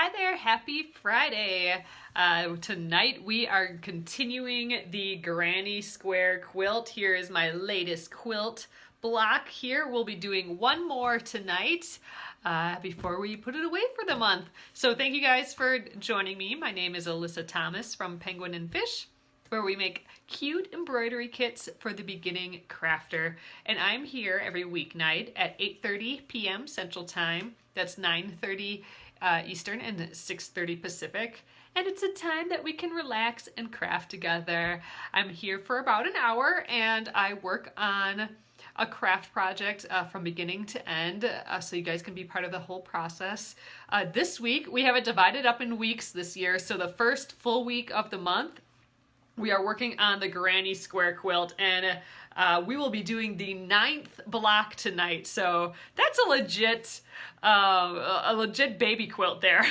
Hi there, happy Friday. Tonight we are continuing the Granny Square quilt. Here is my latest quilt block here. We'll be doing one more tonight before we put it away for the month. So thank you guys for joining me. My name is Alyssa Thomas from Penguin and Fish, where we make cute embroidery kits for the beginning crafter. And I'm here every weeknight at 8:30 p.m. Central Time. That's 9:30 Eastern and 6:30 Pacific. And it's a time that we can relax and craft together. I'm here for about an hour and I work on a craft project from beginning to end, so you guys can be part of the whole process. This week, we have it divided up in weeks this year. So the first full week of the month, we are working on the Granny Square quilt, and we will be doing the 9th block tonight. So that's a legit baby quilt there.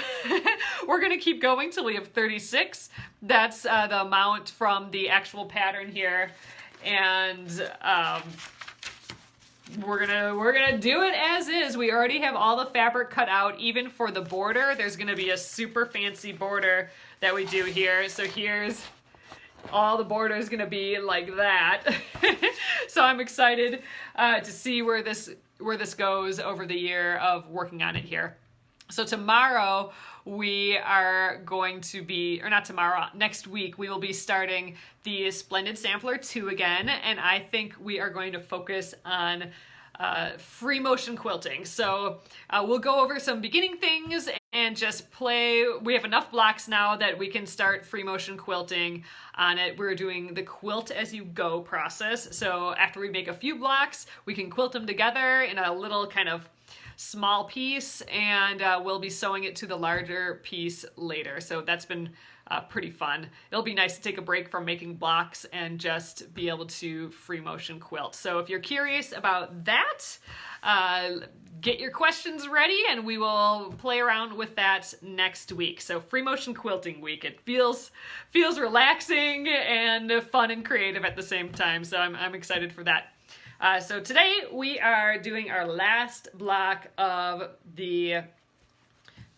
We're gonna keep going till we have 36. That's the amount from the actual pattern here, and we're gonna do it as is. We already have all the fabric cut out, even for the border. There's gonna be a super fancy border that we do here. So here's all the border is gonna be like that. So I'm excited to see where this goes over the year of working on it here. So tomorrow we are going to be, or not tomorrow, next week we will be starting the Splendid Sampler 2 again, and I think we are going to focus on free motion quilting. So we'll go over some beginning things and just play. We have enough blocks now that we can start free motion quilting on it. We're doing the quilt as you go process. So after we make a few blocks, we can quilt them together in a little kind of small piece, and we'll be sewing it to the larger piece later. So that's been pretty fun. It'll be nice to take a break from making blocks and just be able to free motion quilt. So if you're curious about that, get your questions ready and we will play around with that next week. So free motion quilting week. It feels relaxing and fun and creative at the same time. So I'm excited for that. So today we are doing our last block of the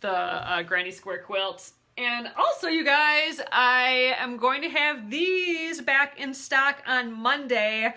Granny Square quilts. And also, you guys, I am going to have these back in stock on Monday.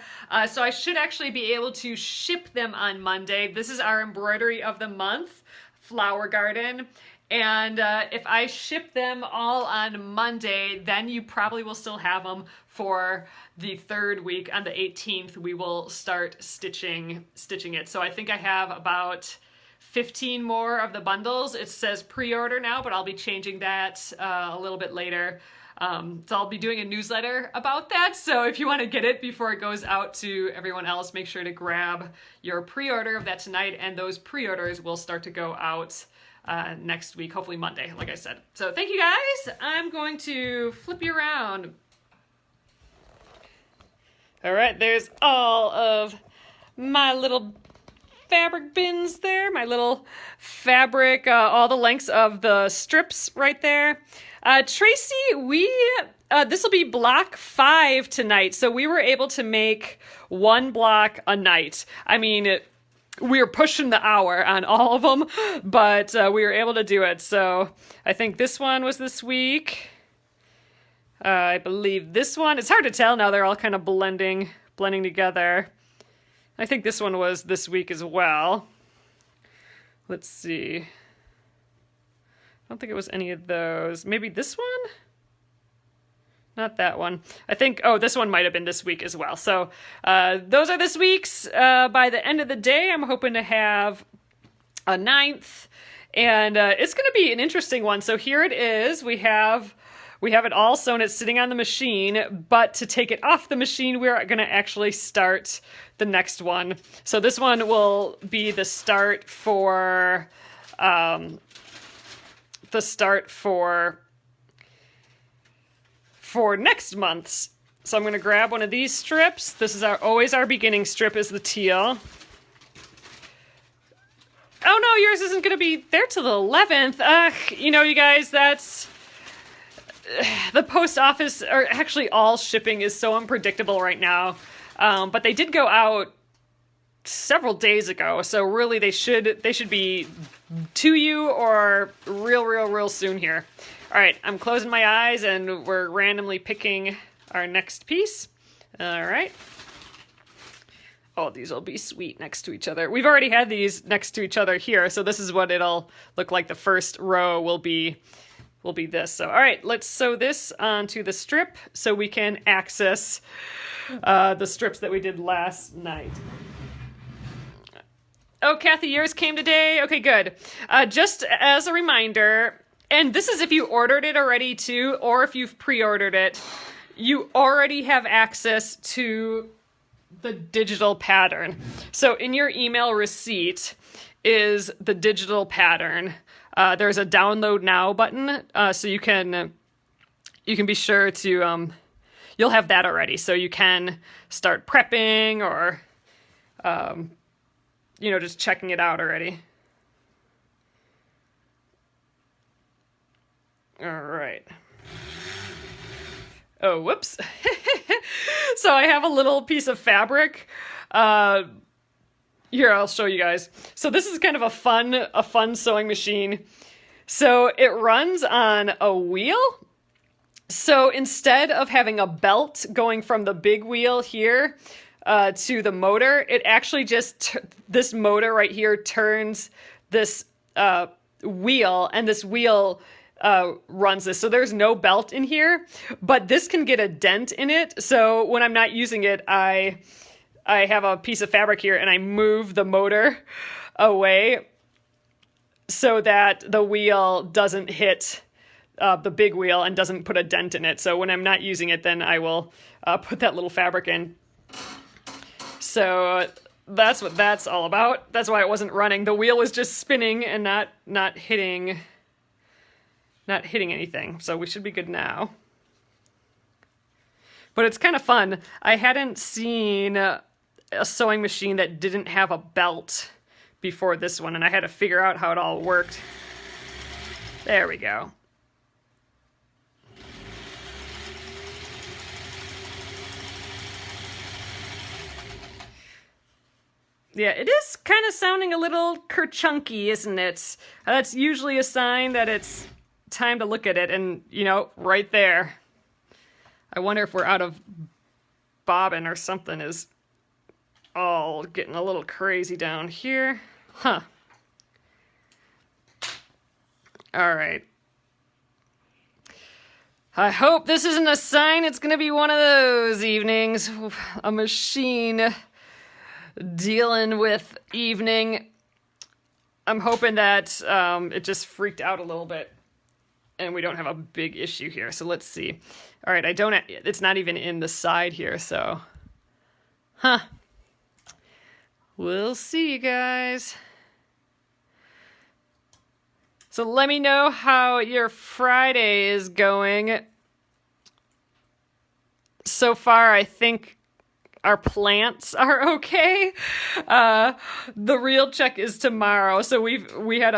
So I should actually be able to ship them on Monday. This is our embroidery of the month, Flower Garden. And if I ship them all on Monday, then you probably will still have them for the third week. On the 18th, we will start stitching it. So I think I have about 15 more of the bundles. It says pre-order now, but I'll be changing that a little bit later. So I'll be doing a newsletter about that. So if you want to get it before it goes out to everyone else, make sure to grab your pre-order of that tonight. And those pre-orders will start to go out next week, hopefully Monday, like I said. So thank you guys. I'm going to flip you around. All right, there's all of my little fabric bins there, my little fabric, all the lengths of the strips right there. Tracy, this will be block 5 tonight. So we were able to make one block a night. I mean, we were pushing the hour on all of them, but we were able to do it. So I think this one was this week. I believe this one, it's hard to tell now, they're all kind of blending together. I think this one was this week as well. Let's see. I don't think it was any of those. Maybe this one? Not that one. I think, oh, this one might have been this week as well. So those are this week's. By the end of the day, I'm hoping to have a 9th. And it's going to be an interesting one. So here it is. We have it all sewn. It's sitting on the machine, but to take it off the machine, we're going to actually start the next one. So this one will be the start for next month's. So I'm going to grab one of these strips. This is always our beginning strip is the teal. Oh no, yours isn't going to be there till the 11th. You know, you guys, that's the post office, or actually all shipping is so unpredictable right now. But they did go out several days ago. So really they should be to you or real soon here. All right, I'm closing my eyes and we're randomly picking our next piece. All right. Oh, these will be sweet next to each other. We've already had these next to each other here, so this is what it'll look like. The first row will be this. So, all right, let's sew this onto the strip so we can access the strips that we did last night. Oh, Kathy, yours came today? Okay, good. Just as a reminder, and this is if you ordered it already too, or if you've pre-ordered it, you already have access to the digital pattern. So in your email receipt is the digital pattern. There's a download now button, so you can be sure to you'll have that already, so you can start prepping or just checking it out already. All right. Oh, whoops. So I have a little piece of fabric. Here, I'll show you guys. So this is kind of a fun sewing machine. So it runs on a wheel. So instead of having a belt going from the big wheel here to the motor, it actually just, this motor right here turns this wheel, and this wheel runs this. So there's no belt in here, but this can get a dent in it. So when I'm not using it, I have a piece of fabric here and I move the motor away so that the wheel doesn't hit the big wheel and doesn't put a dent in it. So when I'm not using it, then I will put that little fabric in. So that's what that's all about. That's why it wasn't running. The wheel was just spinning and not hitting anything, so we should be good now. But it's kind of fun. I hadn't seen a sewing machine that didn't have a belt before this one, and I had to figure out how it all worked. There we go. Yeah, it is kind of sounding a little kerchunky, isn't it? That's usually a sign that it's time to look at it, and right there. I wonder if we're out of bobbin or something is all getting a little crazy down here. Huh. All right. I hope this isn't a sign it's gonna be one of those evenings. A machine dealing with evening. I'm hoping that it just freaked out a little bit and we don't have a big issue here. So let's see. All right, it's not even in the side here, so. Huh. We'll see, you guys. So let me know how your Friday is going. So far, I think our plants are okay. The real check is tomorrow. So we had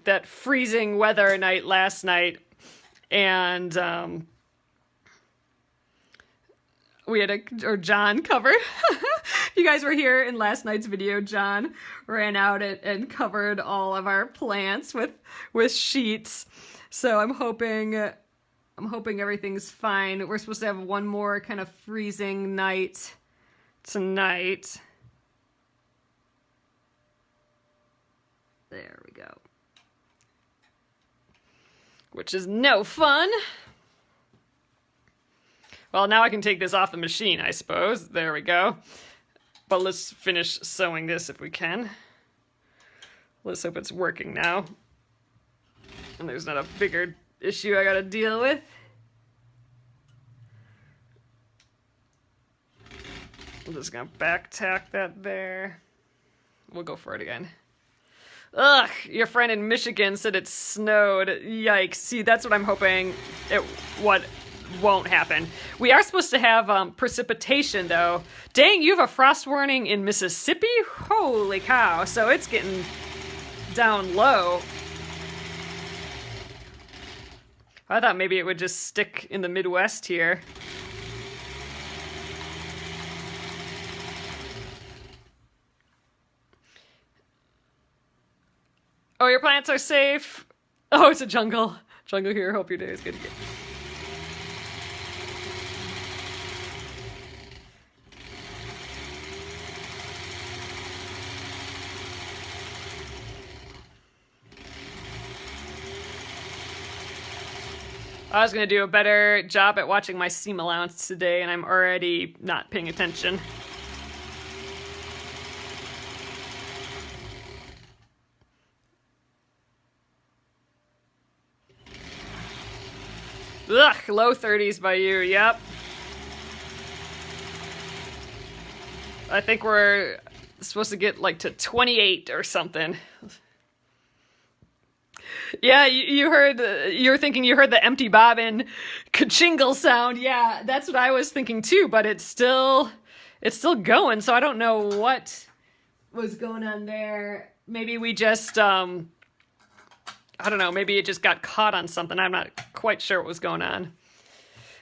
that freezing weather night last night, and we had John covered. You guys were here in last night's video. John ran out and covered all of our plants with sheets. So I'm hoping everything's fine. We're supposed to have one more kind of freezing night tonight. There we go. Which is no fun. Well, now I can take this off the machine, I suppose. There we go. But let's finish sewing this if we can. Let's hope it's working now. And there's not a bigger issue I gotta deal with. I'm just gonna back tack that there. We'll go for it again. Ugh, your friend in Michigan said it snowed. Yikes. See, that's what I'm hoping what won't happen. We are supposed to have precipitation, though. Dang, you have a frost warning in Mississippi? Holy cow. So it's getting down low. I thought maybe it would just stick in the Midwest here. Oh, your plants are safe. Oh, it's a jungle. Jungle here. Hope your day is good. I was going to do a better job at watching my seam allowance today, and I'm already not paying attention. Ugh, low 30s by you, yep. I think we're supposed to get like to 28 or something. Yeah, you were thinking you heard the empty bobbin ka-chingle sound. Yeah, that's what I was thinking too, but it's still going, so I don't know what was going on there. Maybe we just, I don't know, maybe it just got caught on something. I'm not quite sure what was going on.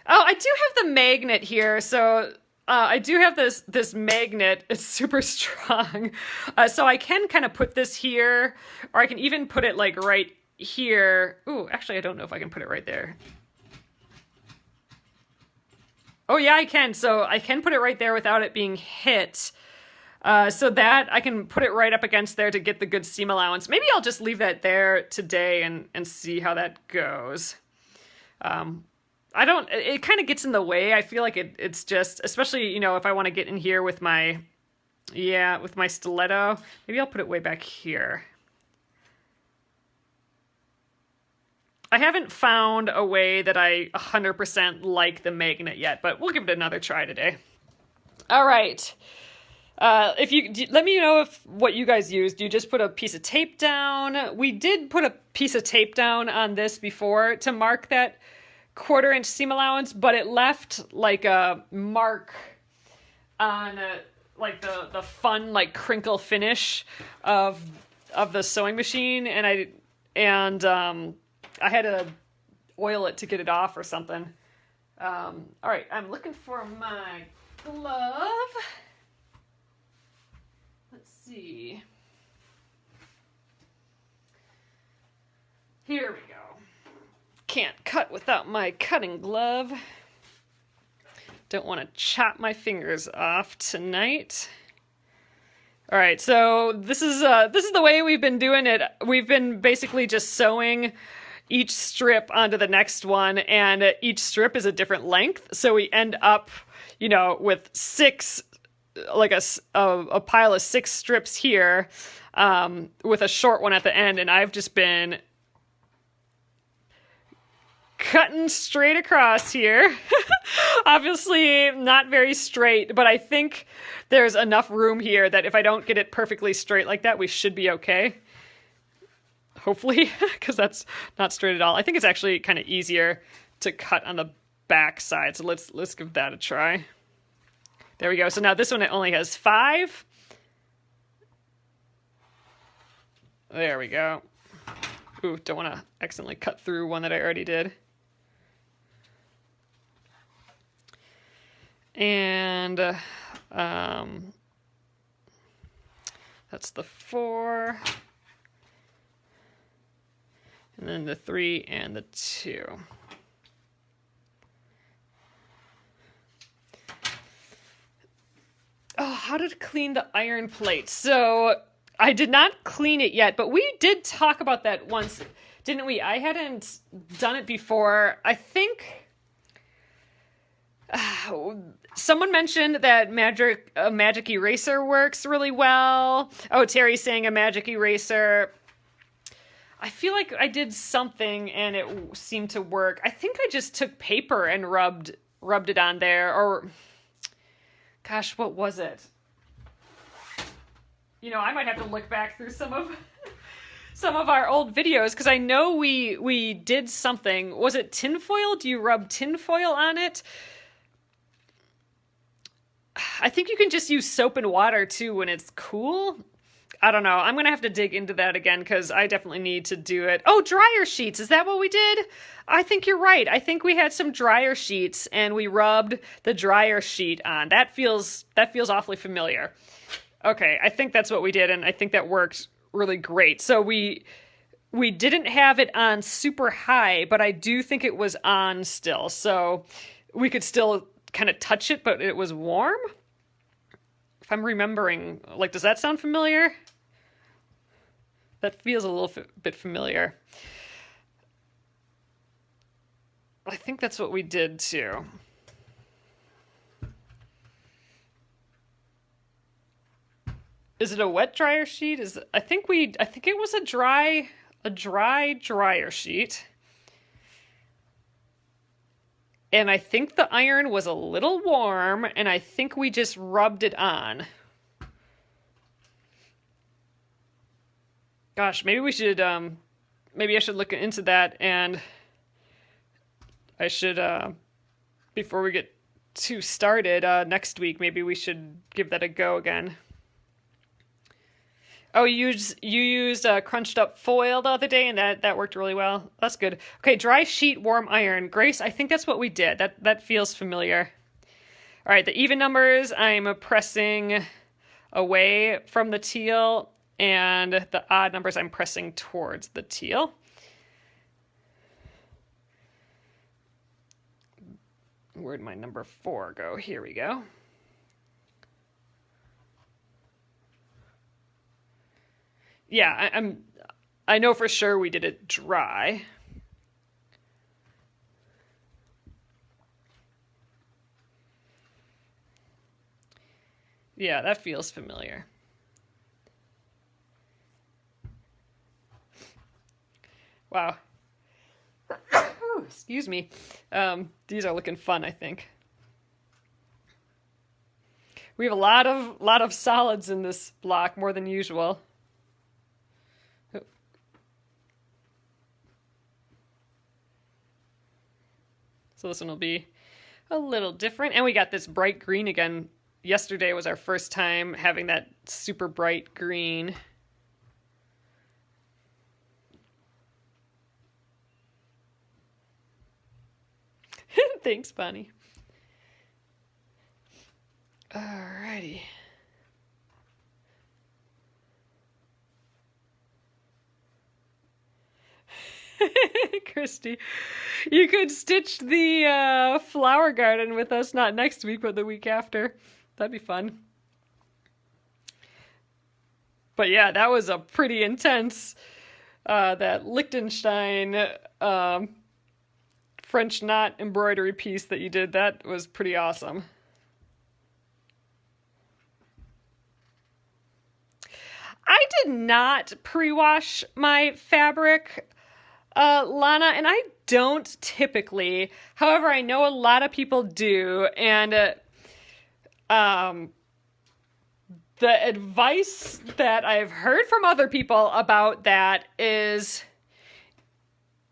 Oh, I do have the magnet here, so I do have this magnet. It's super strong. So I can kind of put this here, or I can even put it like right here. Ooh, actually, I don't know if I can put it right there. Oh yeah, I can. So I can put it right there without it being hit. So that I can put it right up against there to get the good seam allowance. Maybe I'll just leave that there today and see how that goes. It kind of gets in the way. I feel like it's just, especially, you know, if I want to get in here with my stiletto, maybe I'll put it way back here. I haven't found a way that I 100% like the magnet yet, but we'll give it another try today. All right. Let me know what you guys used. Do you just put a piece of tape down? We did put a piece of tape down on this before to mark that 1/4 inch seam allowance, but it left like a mark on like the fun like crinkle finish of the sewing machine, and I had to oil it to get it off or something. All right, I'm looking for my glove. Let's see. Here we go. Can't cut without my cutting glove. Don't want to chop my fingers off tonight. All right, so this is the way we've been doing it. We've been basically just sewing each strip onto the next one, and each strip is a different length. So we end up, you know, with six, like a pile of 6 strips here, with a short one at the end, and I've just been cutting straight across here. Obviously not very straight, but I think there's enough room here that if I don't get it perfectly straight like that, we should be okay. Hopefully, because that's not straight at all. I think it's actually kind of easier to cut on the back side, so let's give that a try. There we go. So now this one, it only has 5. There we go. Ooh, don't want to accidentally cut through one that I already did. And that's the 4. And then the 3 and the 2. Oh, how to clean the iron plate. So I did not clean it yet, but we did talk about that once, didn't we? I hadn't done it before. I think someone mentioned that a magic eraser works really well. Oh, Terry's saying a magic eraser. I feel like I did something and it seemed to work. I think I just took paper and rubbed it on there, or gosh, what was it? You know, I might have to look back through some of our old videos, because I know we did something. Was it tinfoil? Do you rub tinfoil on it? I think you can just use soap and water too when it's cool. I don't know. I'm going to have to dig into that again, because I definitely need to do it. Oh, dryer sheets. Is that what we did? I think you're right. I think we had some dryer sheets and we rubbed the dryer sheet on. That feels awfully familiar. Okay, I think that's what we did, and I think that worked really great. So we we didn't have it on super high, but I do think it was on still. So we could still kind of touch it, but it was warm. If I'm remembering, like, does that sound familiar? That feels a little bit familiar. I think that's what we did too. Is it a wet dryer sheet? I think it was a dry dryer sheet. And I think the iron was a little warm, and I think we just rubbed it on. Gosh, maybe we should maybe I should look into that, and I should before we get too started next week, maybe we should give that a go again. Oh, you used crunched up foil the other day, and that worked really well. That's good. Okay, dry sheet, warm iron. Grace, I think that's what we did. That feels familiar. All right, the even numbers, I'm pressing away from the teal, and the odd numbers, I'm pressing towards the teal. Where'd my number 4 go? Here we go. Yeah, I know for sure we did it dry. Yeah, that feels familiar. Wow. Excuse me. These are looking fun, I think. We have a lot of solids in this block, more than usual. So this one will be a little different. And we got this bright green again. Yesterday was our first time having that super bright green. Thanks, Bonnie. Alrighty. Christy, you could stitch the flower garden with us, not next week, but the week after. That'd be fun. But yeah, that was a pretty intense, that Liechtenstein French knot embroidery piece that you did. That was pretty awesome. I did not pre-wash my fabric, Lana, and I don't typically. However, I know a lot of people do, and the advice that I've heard from other people about that is,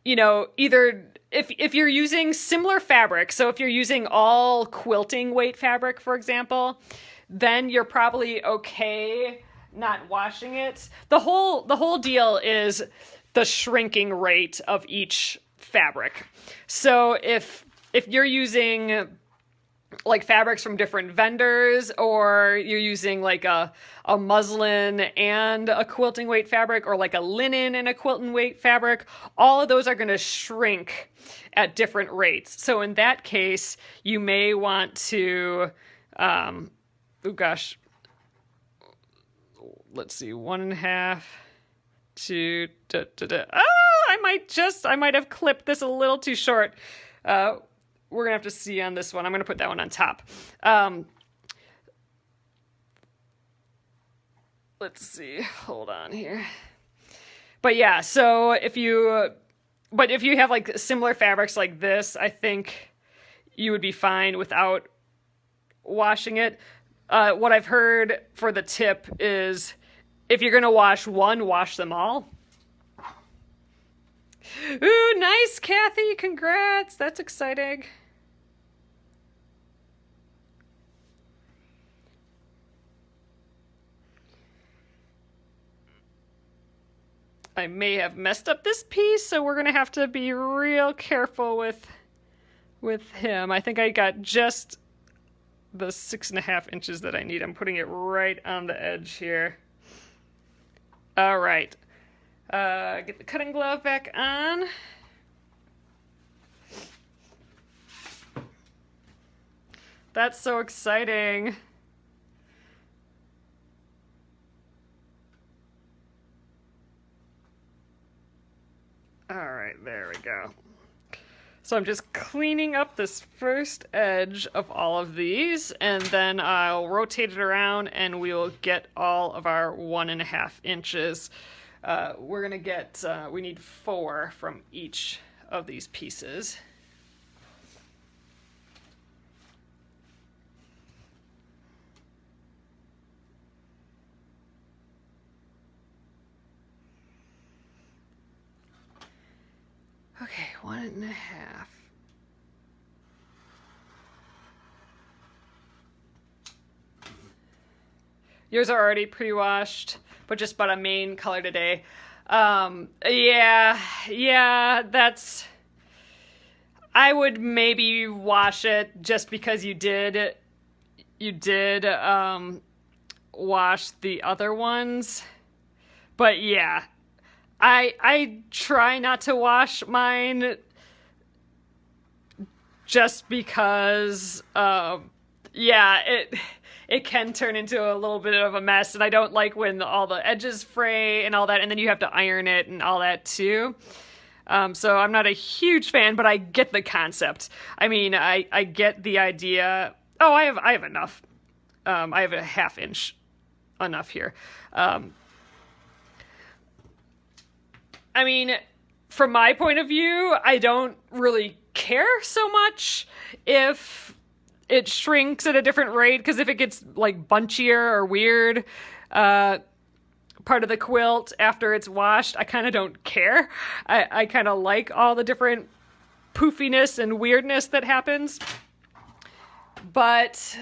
you know, either if you're using similar fabric, so if you're using all quilting weight fabric, for example, then you're probably okay not washing it. The whole deal is the shrinking rate of each fabric. So if you're using like fabrics from different vendors, or you're using like a muslin and a quilting weight fabric, or like a linen and a quilting weight fabric, all of those are going to shrink at different rates. So in that case, you may want to, oh gosh, let's see, 1.5 to, I might have clipped this a little too short. We're going to have to see on this one. I'm going to put that one on top. Let's see. Hold on here. But yeah, so if you have like similar fabrics like this, I think you would be fine without washing it. What I've heard for the tip is if you're going to wash one, wash them all. Ooh, nice, Kathy. Congrats. That's exciting. I may have messed up this piece, so we're going to have to be real careful with him. I think I got just the 6.5 inches that I need. I'm putting it right on the edge here. All right. Get the cutting glove back on. That's so exciting. All right, there we go. So I'm just cleaning up this first edge of all of these, and then I'll rotate it around and we will get all of our 1.5 inches. We're gonna get, we need 4 from each of these pieces. Okay, 1.5. Yours are already pre-washed, but just bought a main color today. Yeah, that's... I would maybe wash it just because you did wash the other ones. But yeah, I try not to wash mine just because, yeah, it can turn into a little bit of a mess, and I don't like when all the edges fray and all that, and then you have to iron it and all that too. So I'm not a huge fan, but I get the concept. I mean, I get the idea. Oh, I have enough. I have a 1/2 inch enough here. I mean, from my point of view, I don't really care so much if it shrinks at a different rate, because if it gets like bunchier or weird part of the quilt after it's washed, I kind of don't care. I kind of like all the different poofiness and weirdness that happens. But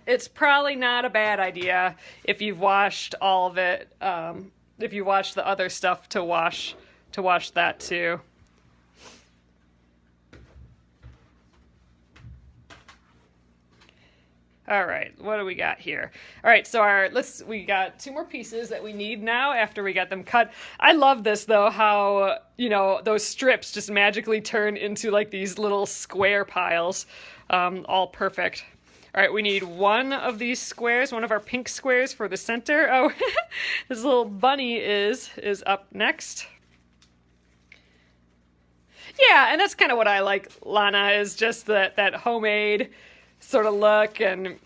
it's probably not a bad idea if you've washed all of it, if you wash the other stuff to wash that too. All right, what do we got here? All right, so we got 2 more pieces that we need now after we got them cut. I love this though, how, you know, those strips just magically turn into like these little square piles, all perfect. All right, we need 1 of these squares, 1 of our pink squares for the center. Oh, this little bunny is up next. Yeah, and that's kind of what I like, Lana, is just that homemade sort of look. And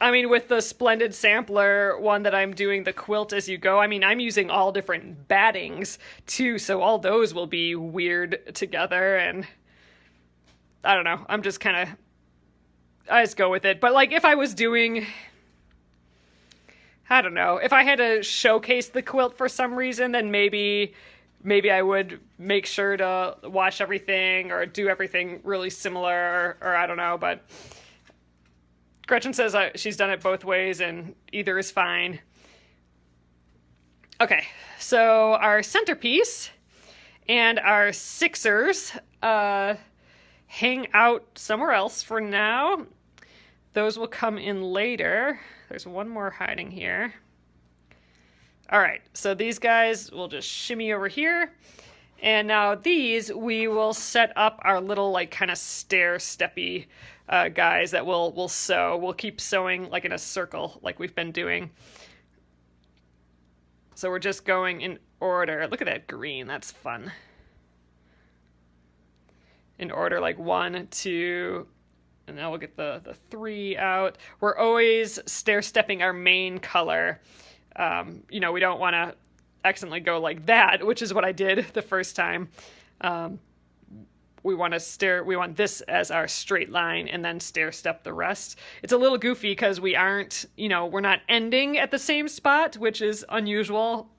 I mean, with the Splendid Sampler one that I'm doing, the quilt as you go, I mean, I'm using all different battings too, so all those will be weird together, and I don't know, I'm just kind of, I just go with it. But like if I was doing, I don't know, if I had to showcase the quilt for some reason, then maybe I would make sure to wash everything or do everything really similar, or I don't know. But Gretchen says she's done it both ways and either is fine. Okay, so our centerpiece and our sixers hang out somewhere else for now. Those will come in later. There's 1 more hiding here. All right, so these guys will just shimmy over here. And now these, we will set up our little like kind of stair-steppy guys that we'll sew. We'll keep sewing like in a circle like we've been doing. So we're just going in order. Look at that green, that's fun. In order, like 1, 2, and now we'll get the 3 out. We're always stair-stepping our main color. You know, we don't want to accidentally go like that, which is what I did the first time. We want this as our straight line and then stair step the rest. It's a little goofy because we aren't, you know, we're not ending at the same spot, which is unusual.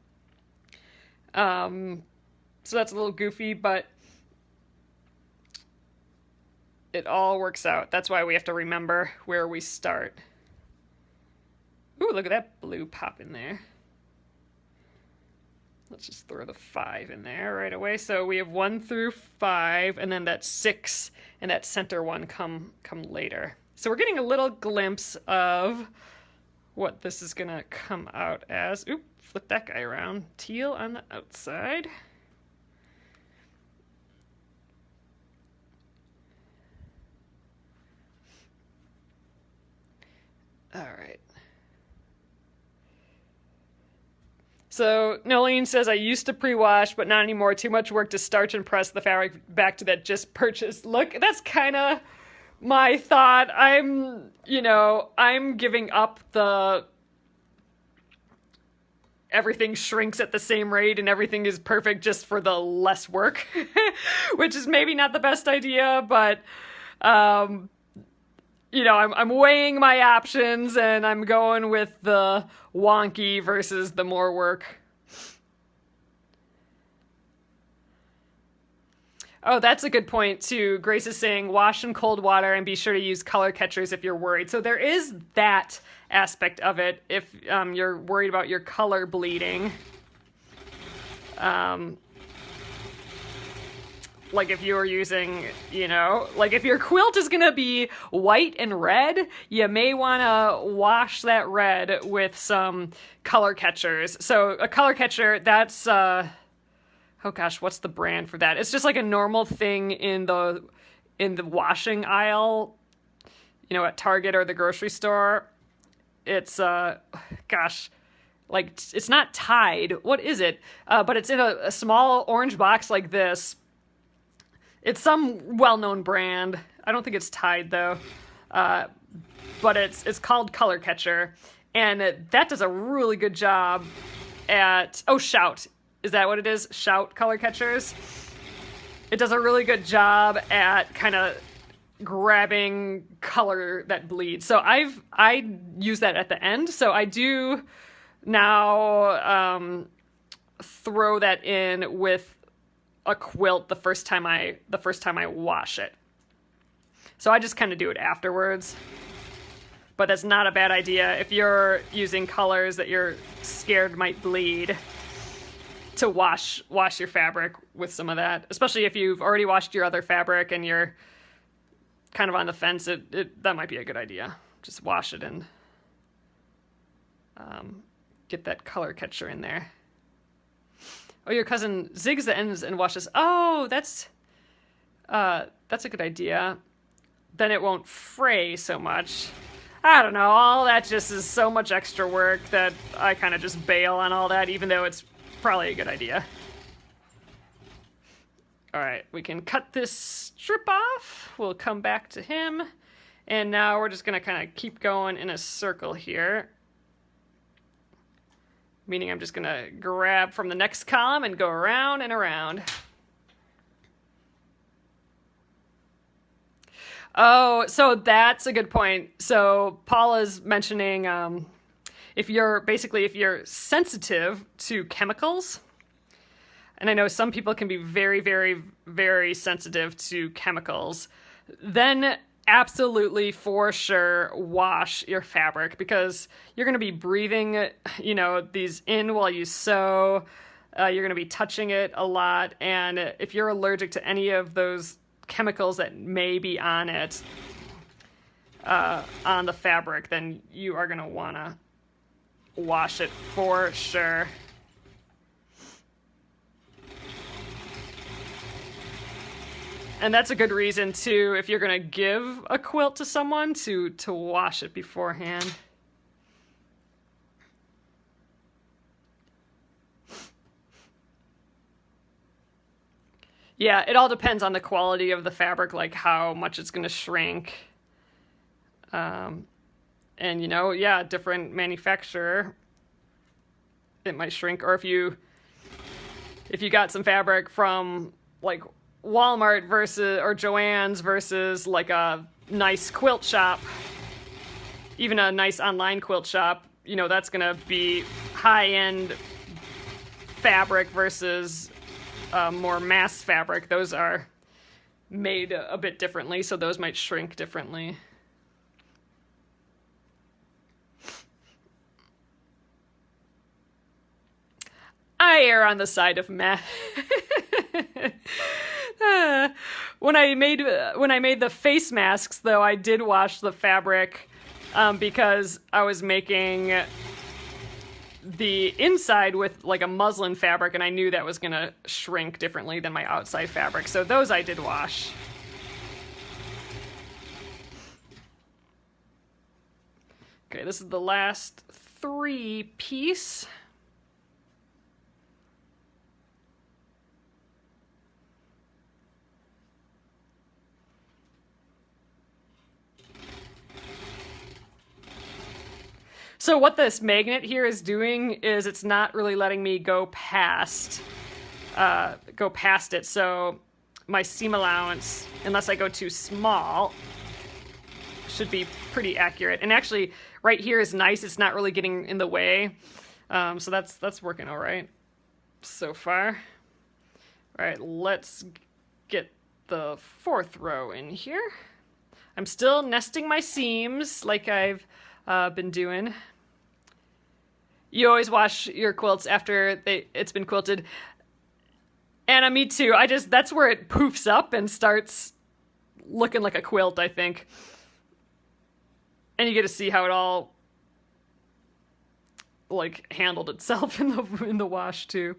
So that's a little goofy, but it all works out. That's why we have to remember where we start. Ooh, look at that blue pop in there. Let's just throw the 5 in there right away. So we have 1 through 5, and then that 6 and that center one come later. So we're getting a little glimpse of what this is gonna come out as. Oop, flip that guy around. Teal on the outside. All right. So Nolene says, I used to pre-wash, but not anymore. Too much work to starch and press the fabric back to that just purchased look. That's kind of my thought. I'm giving up the everything shrinks at the same rate and everything is perfect just for the less work, which is maybe not the best idea, but I'm weighing my options and I'm going with the wonky versus the more work. Oh, that's a good point too. Grace is saying wash in cold water and be sure to use color catchers if you're worried. So there is that aspect of it if you're worried about your color bleeding. Like if you were using, like if your quilt is going to be white and red, you may want to wash that red with some color catchers. So a color catcher, that's, oh gosh, what's the brand for that? It's just like a normal thing in the washing aisle, at Target or the grocery store. It's, like it's not Tide. What is it? But it's in a small orange box like this. It's some well-known brand. I don't think it's Tide though, but it's called Color Catcher, and that does a really good job at Shout. Is that what it is? Shout Color Catchers. It does a really good job at kind of grabbing color that bleeds. So I use that at the end. So I do now throw that in with a quilt the first time I wash it. So I just kind of do it afterwards. But that's not a bad idea if you're using colors that you're scared might bleed, to wash your fabric with some of that. Especially if you've already washed your other fabric and you're kind of on the fence, that might be a good idea. Just wash it and get that color catcher in there. Oh, your cousin zigs the ends and washes. Oh, that's a good idea. Then it won't fray so much. I don't know. All that just is so much extra work that I kind of just bail on all that, even though it's probably a good idea. All right, we can cut this strip off. We'll come back to him. And now we're just going to kind of keep going in a circle here. Meaning I'm just going to grab from the next column and go around and around. Oh, so that's a good point. So Paula's mentioning if you're sensitive to chemicals, and I know some people can be very, very, very sensitive to chemicals, then absolutely, for sure, wash your fabric, because you're going to be breathing, these in while you sew. You're going to be touching it a lot. And if you're allergic to any of those chemicals that may be on it, on the fabric, then you are going to want to wash it for sure. And that's a good reason, too, if you're going to give a quilt to someone, to wash it beforehand. Yeah, it all depends on the quality of the fabric, like how much it's going to shrink. And, different manufacturer, it might shrink. Or if you got some fabric from, like, Walmart or Joann's versus like a nice quilt shop, even a nice online quilt shop, that's going to be high-end fabric versus more mass fabric. Those are made a bit differently, so those might shrink differently. I err on the side of meh. When I made the face masks, though, I did wash the fabric because I was making the inside with like a muslin fabric, and I knew that was gonna shrink differently than my outside fabric. So those I did wash. Okay, this is the last 3 piece. So what this magnet here is doing is it's not really letting me go past it. So my seam allowance, unless I go too small, should be pretty accurate. And actually, right here is nice. It's not really getting in the way. So that's working all right so far. All right, let's get the 4th row in here. I'm still nesting my seams like I've been doing. You always wash your quilts after it's been quilted. Anna, me too. That's where it poofs up and starts looking like a quilt, I think. And you get to see how it all like handled itself in the wash too.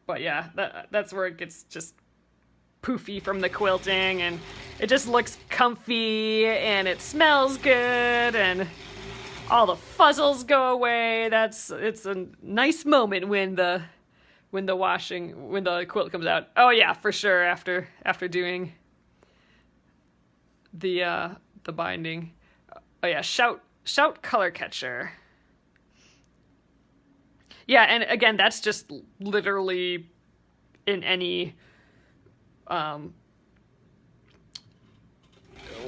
But yeah, that's where it gets just poofy from the quilting, and it just looks comfy and it smells good and all the fuzzles go away. It's a nice moment when the quilt comes out. Oh yeah, for sure after doing the binding. Oh yeah, shout color catcher. Yeah, and again, that's just literally in any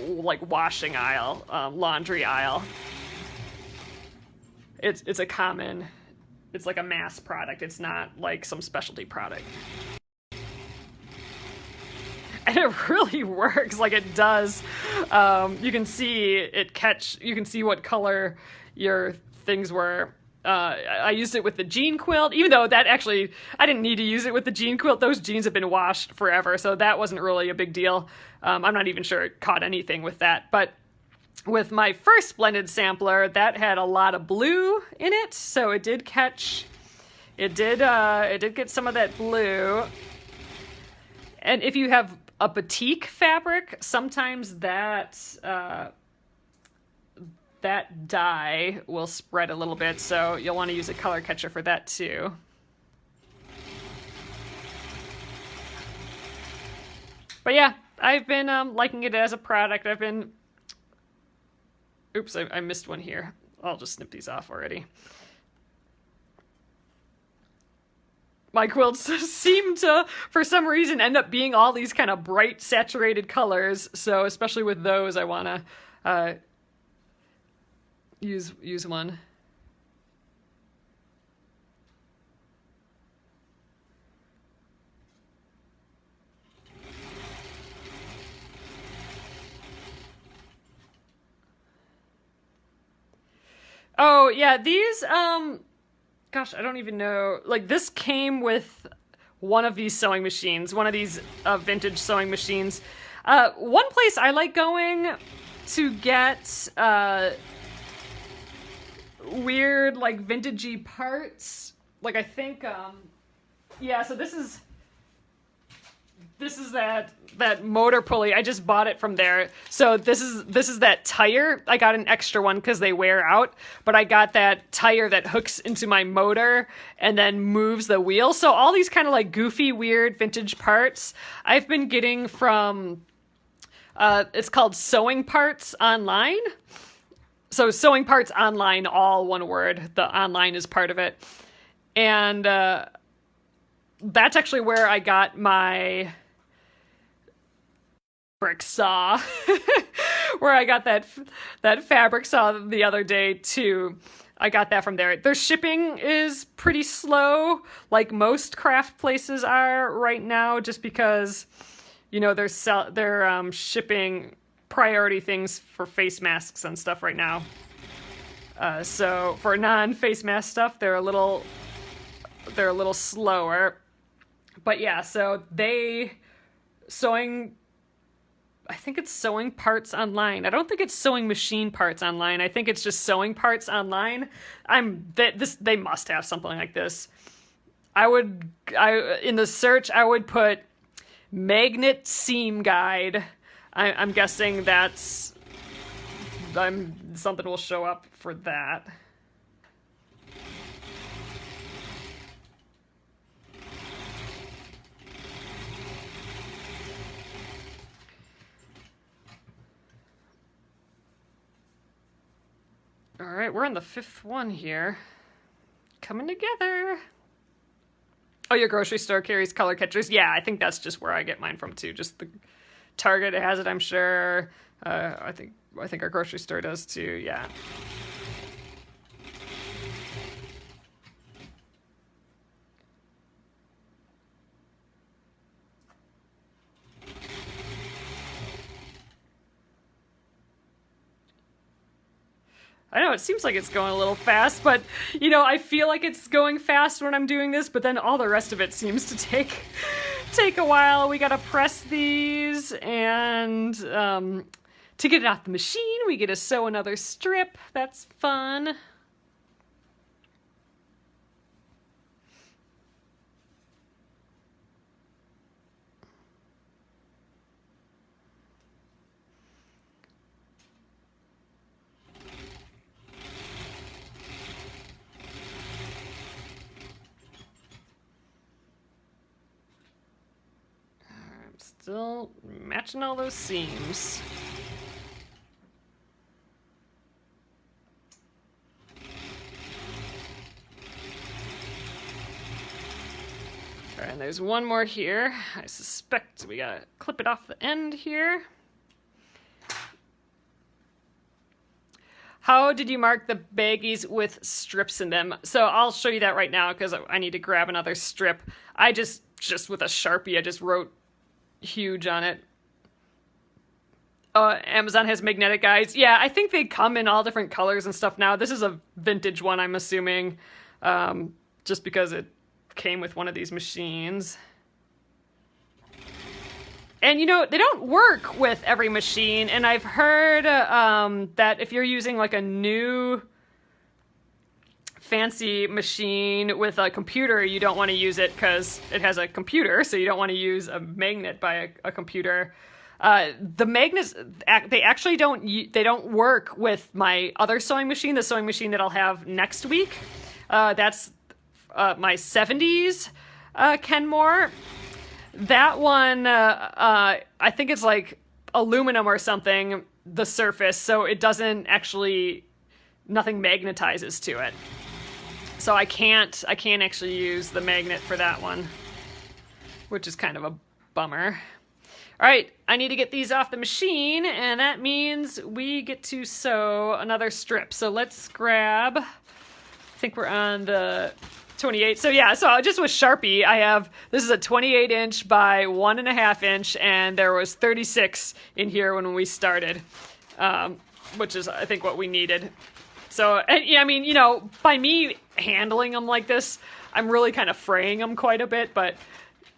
like washing aisle, laundry aisle. It's a common, it's like a mass product. It's not like some specialty product. And it really works, like it does. You can see you can see what color your things were. I used it with the jean quilt, even though that actually, I didn't need to use it with the jean quilt. Those jeans have been washed forever, so that wasn't really a big deal. I'm not even sure it caught anything with that. But with my first blended sampler, that had a lot of blue in it, so it did catch, it did get some of that blue. And if you have a batik fabric, sometimes that dye will spread a little bit, so you'll want to use a color catcher for that too. But yeah, I've been liking it as a product. Oops, I missed one here. I'll just snip these off already. My quilts seem to, for some reason, end up being all these kind of bright, saturated colors. So especially with those, I want to use one. Oh yeah, these gosh, I don't even know. Like this came with one of these sewing machines, one of these vintage sewing machines. One place I like going to get weird like vintagey parts. Like I think yeah, so this is that motor pulley. I just bought it from there. So this is that tire. I got an extra one because they wear out, but I got that tire that hooks into my motor and then moves the wheel. So all these kind of like goofy, weird vintage parts I've been getting from it's called Sewing Parts Online. So Sewing Parts Online, all one word. The online is part of it. And that's actually where I got my fabric saw, where I got that fabric saw the other day too. I got that from there. Their shipping is pretty slow, like most craft places are right now, just because, you know, they're shipping priority things for face masks and stuff right now. So for non-face mask stuff, they're a little slower. But yeah, so sewing, I think it's sewing parts online. I don't think it's sewing machine parts online. I think it's just sewing parts online. They must have something like this. In the search, I would put magnet seam guide. I'm guessing that's, something will show up for that. All right, we're on the 5th one here. Coming together. Oh, your grocery store carries color catchers? Yeah, I think that's just where I get mine from too. Just the Target has it, I'm sure. I think our grocery store does too, yeah. I know, it seems like it's going a little fast, but, you know, I feel like it's going fast when I'm doing this, but then all the rest of it seems to take a while. We gotta press these, and to get it off the machine, we get to sew another strip. That's fun. Still matching all those seams. All right, and there's one more here. I suspect we gotta clip it off the end here. How did you mark the baggies with strips in them? So I'll show you that right now because I need to grab another strip. I just with a Sharpie, I just wrote huge on it. Amazon has magnetic guides. Yeah, I think they come in all different colors and stuff now. This is a vintage one, I'm assuming, just because it came with one of these machines. And, you know, they don't work with every machine, and I've heard that if you're using, like, a new fancy machine with a computer, you don't want to use it because it has a computer, so you don't want to use a magnet by a computer. The magnets, they actually don't work with my other sewing machine, the sewing machine that I'll have next week. That's my 70s Kenmore. That one, I think it's like aluminum or something, the surface, so it doesn't actually, nothing magnetizes to it. So I can't actually use the magnet for that one, which is kind of a bummer. All right, I need to get these off the machine, and that means we get to sew another strip. So let's grab, I think we're on the 28. So yeah, so just with Sharpie, this is a 28 inch by 1.5 inch, and there was 36 in here when we started, which is, I think, what we needed. So, yeah, I mean, you know, by me handling them like this, I'm really kind of fraying them quite a bit, but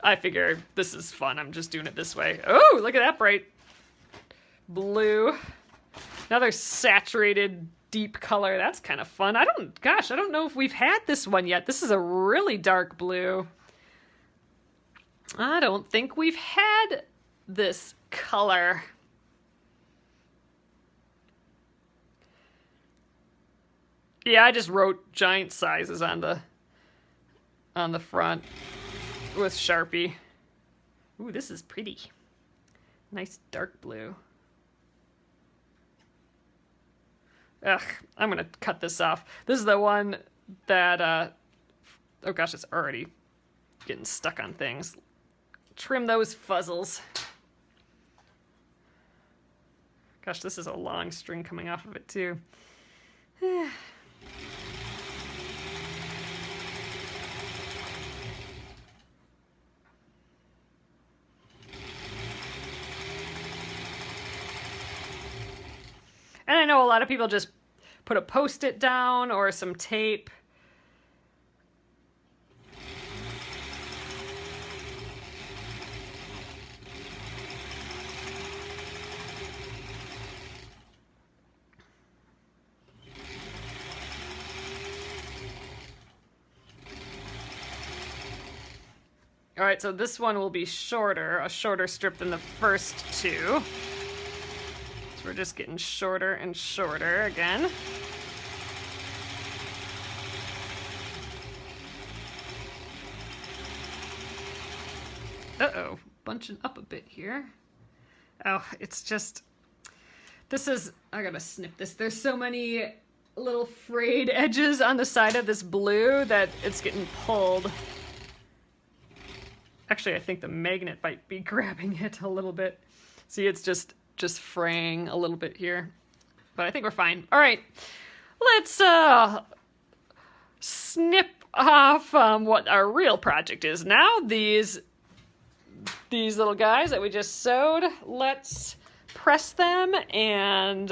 I figure this is fun. I'm just doing it this way. Oh, look at that bright blue. Another saturated deep color. That's kind of fun. I don't know if we've had this one yet. This is a really dark blue. I don't think we've had this color. Yeah, I just wrote giant sizes on the front with Sharpie. Ooh, this is pretty. Nice dark blue. Ugh, I'm gonna cut this off. This is the one that, oh gosh, it's already getting stuck on things. Trim those fuzzles. Gosh, this is a long string coming off of it too. And I know a lot of people just put a Post-it down or some tape. All right, so this one will be shorter, a shorter strip than the first two. So we're just getting shorter and shorter again. Uh-oh, bunching up a bit here. Oh, it's just, this is, I gotta snip this. There's so many little frayed edges on the side of this blue that it's getting pulled. Actually, I think the magnet might be grabbing it a little bit. See, it's just fraying a little bit here. But I think we're fine. All right, let's snip off what our real project is now. These little guys that we just sewed, let's press them, and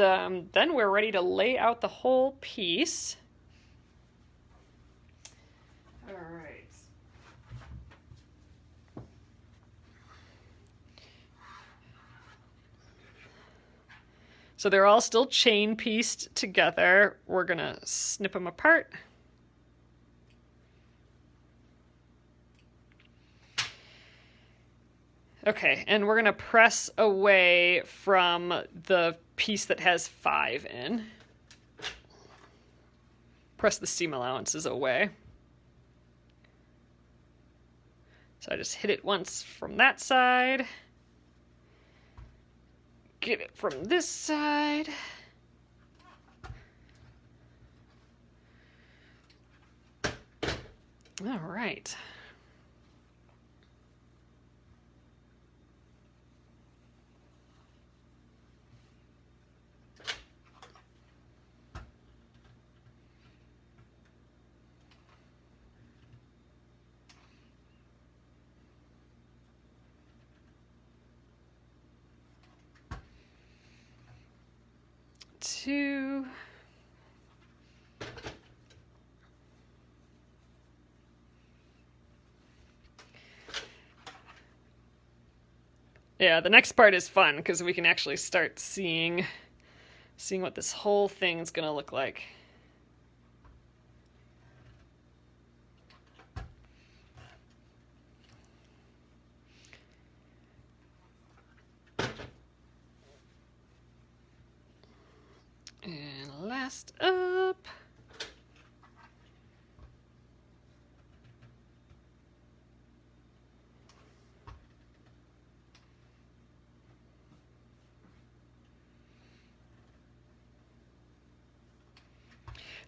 then we're ready to lay out the whole piece. All right. So they're all still chain pieced together. We're gonna snip them apart. Okay, and we're gonna press away from the piece that has 5 in. Press the seam allowances away. So I just hit it once from that side. Get it from this side. All right. Two. Yeah, the next part is fun because we can actually start seeing what this whole thing is gonna look like. And last up.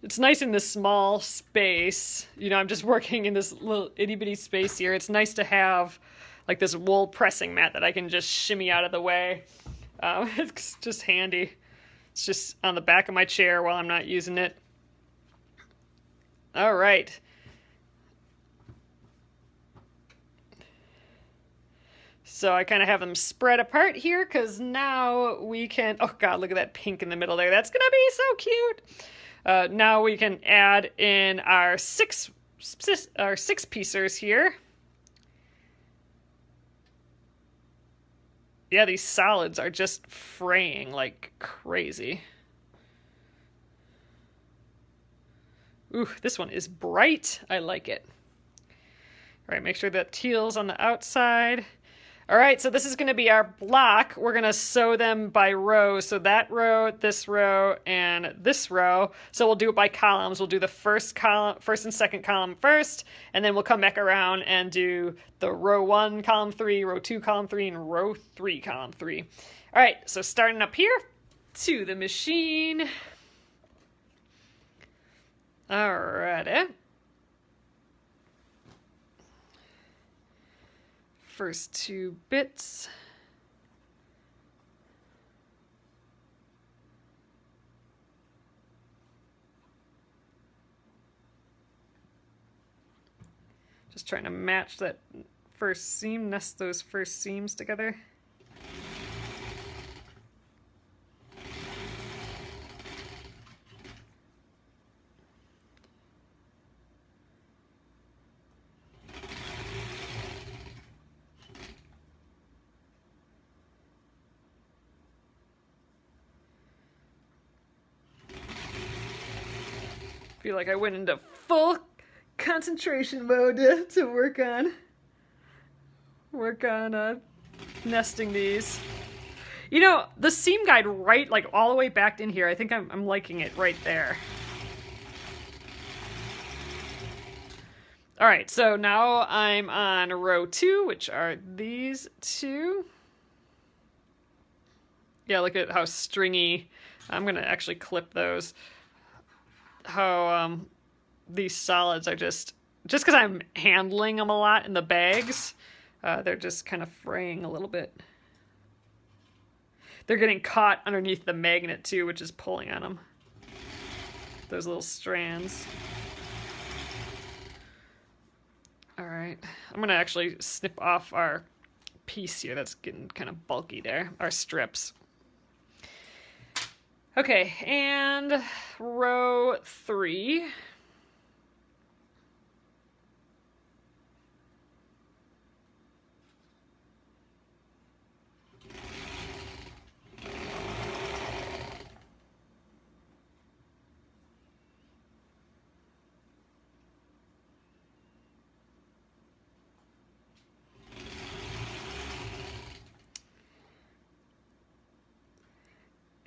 It's nice in this small space. You know, I'm just working in this little itty bitty space here. It's nice to have like this wool pressing mat that I can just shimmy out of the way. It's just handy. It's just on the back of my chair while I'm not using it. All right. So I kind of have them spread apart here because now we can, oh God, look at that pink in the middle there. That's gonna be so cute. Now we can add in our six piecers here. Yeah, these solids are just fraying like crazy. Ooh, this one is bright. I like it. All right, make sure that teal's on the outside. All right, so this is going to be our block. We're going to sew them by rows. So that row, this row, and this row. So we'll do it by columns. We'll do the first and second column first, and then we'll come back around and do the row 1, column 3, row 2, column 3, and row 3, column 3. All right, so starting up here to the machine. All righty. First 2 bits. Just trying to match that first seam, nest those first seams together. Feel like I went into full concentration mode to work on work on nesting these. You know, the seam guide right, like all the way back in here, I think I'm liking it right there. All right, so now I'm on row 2, which are these two. Yeah, look at how stringy. I'm going to actually clip those. How these solids are just because I'm handling them a lot in the bags, they're just kind of fraying a little bit. They're getting caught underneath the magnet too, which is pulling on them. Those little strands. All right, I'm gonna actually snip off our piece here that's getting kind of bulky there, our strips. Okay, and row 3.